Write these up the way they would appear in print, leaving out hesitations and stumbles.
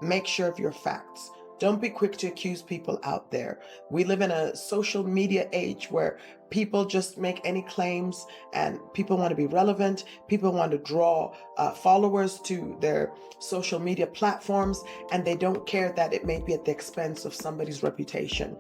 make sure of your facts. Don't be quick to accuse people out there. We live in a social media age where people just make any claims and people want to be relevant. People want to draw followers to their social media platforms, and they don't care that it may be at the expense of somebody's reputation.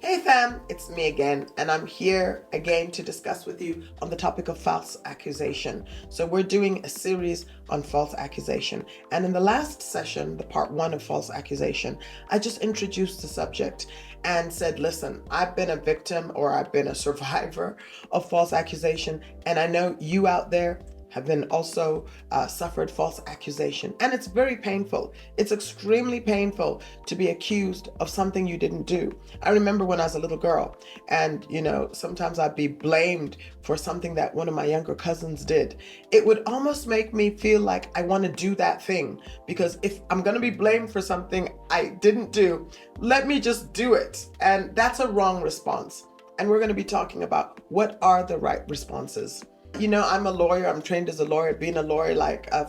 Hey fam, it's me again, and I'm here again to discuss with you on the topic of false accusation. So we're doing a series on false accusation, and in the last session, the part 1 of false accusation, I just introduced the subject and said, listen, I've been a victim or I've been a survivor of false accusation, and I know you out there have been also suffered false accusation. And it's very painful. It's extremely painful to be accused of something you didn't do. I remember when I was a little girl and, sometimes I'd be blamed for something that one of my younger cousins did. It would almost make me feel like I want to do that thing, because if I'm going to be blamed for something I didn't do, let me just do it. And that's a wrong response. And we're going to be talking about what are the right responses. I'm a lawyer. I'm trained as a lawyer, been a lawyer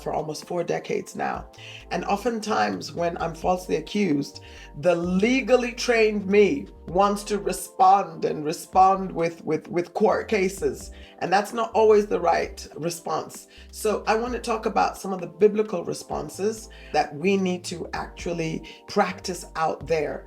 for almost 4 decades now. And oftentimes when I'm falsely accused, the legally trained me wants to respond with court cases. And that's not always the right response. So I want to talk about some of the biblical responses that we need to actually practice out there.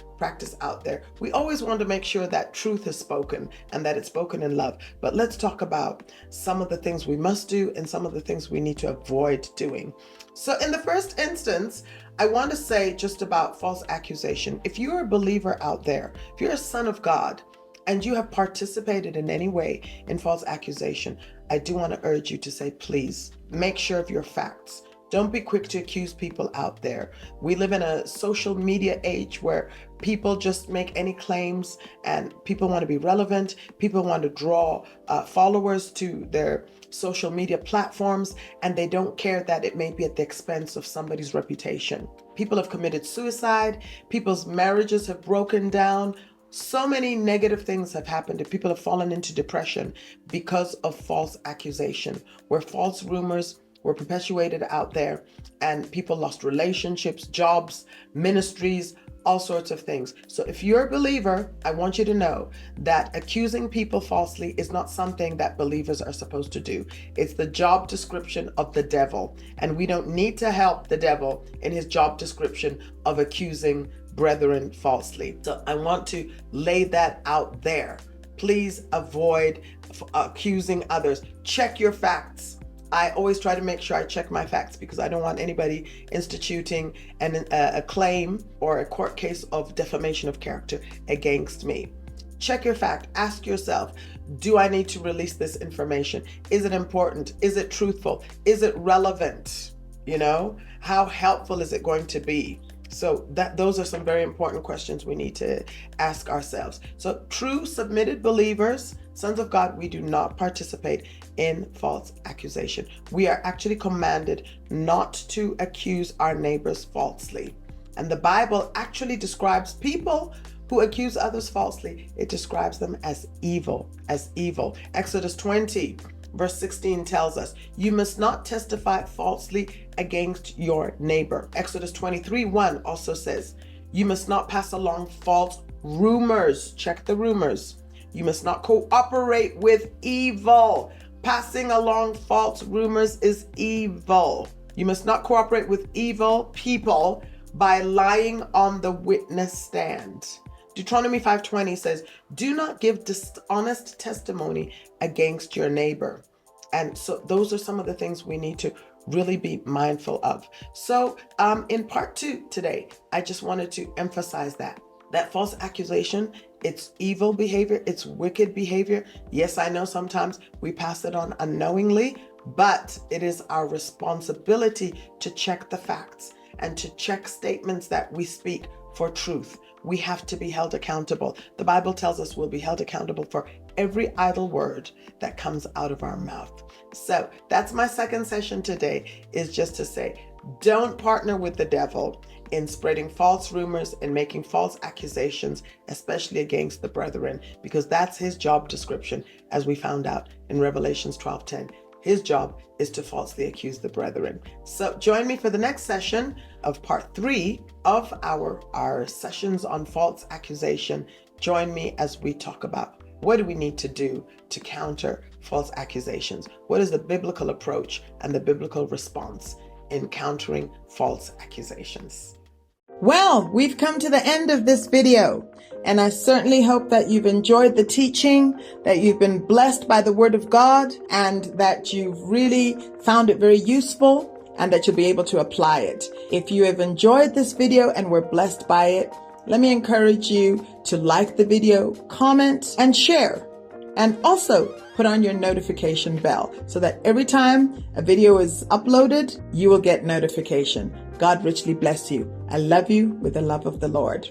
We always want to make sure that truth is spoken and that it's spoken in love. But let's talk about some of the things we must do and some of the things we need to avoid doing. So in the first instance, I want to say just about false accusation. If you're a believer out there, if you're a son of God, and you have participated in any way in false accusation, I do want to urge you to say, please make sure of your facts. Don't be quick to accuse people out there. We live in a social media age where people just make any claims and people want to be relevant. People want to draw followers to their social media platforms, and they don't care that it may be at the expense of somebody's reputation. People have committed suicide. People's marriages have broken down. So many negative things have happened, and people have fallen into depression because of false accusation, where false rumors were perpetuated out there and people lost relationships, jobs, ministries, all sorts of things. So if you're a believer, I want you to know that accusing people falsely is not something that believers are supposed to do. It's the job description of the devil, and we don't need to help the devil in his job description of accusing brethren falsely. So I want to lay that out there. Please avoid accusing others. Check your facts. I always try to make sure I check my facts because I don't want anybody instituting a claim or a court case of defamation of character against me. Check your fact. Ask yourself, do I need to release this information? Is it important? Is it truthful? Is it relevant? How helpful is it going to be? So those are some very important questions we need to ask ourselves. So true submitted believers, sons of God, we do not participate in false accusation. We are actually commanded not to accuse our neighbors falsely. And the Bible actually describes people who accuse others falsely. It describes them as evil, Exodus 20. Verse 16 tells us, you must not testify falsely against your neighbor. Exodus 23:1 also says, you must not pass along false rumors. Check the rumors. You must not cooperate with evil. Passing along false rumors is evil. You must not cooperate with evil people by lying on the witness stand. Deuteronomy 5:20 says, do not give dishonest testimony against your neighbor. And so those are some of the things we need to really be mindful of. So in part 2 today, I just wanted to emphasize that false accusation, it's evil behavior, it's wicked behavior. Yes, I know sometimes we pass it on unknowingly, but it is our responsibility to check the facts and to check statements that we speak for truth. We have to be held accountable. The Bible tells us we'll be held accountable for every idle word that comes out of our mouth. So that's my second session today, is just to say, don't partner with the devil in spreading false rumors and making false accusations, especially against the brethren, because that's his job description, as we found out in Revelations 12:10. His job is to falsely accuse the brethren. So join me for the next session of part 3 of our sessions on false accusation. Join me as we talk about what do we need to do to counter false accusations? What is the biblical approach and the biblical response in countering false accusations? Well, we've come to the end of this video, and I certainly hope that you've enjoyed the teaching, that you've been blessed by the Word of God, and that you've really found it very useful and that you'll be able to apply it. If you have enjoyed this video and were blessed by it, let me encourage you to like the video, comment, and share. And also put on your notification bell so that every time a video is uploaded, you will get notification. God richly bless you. I love you with the love of the Lord.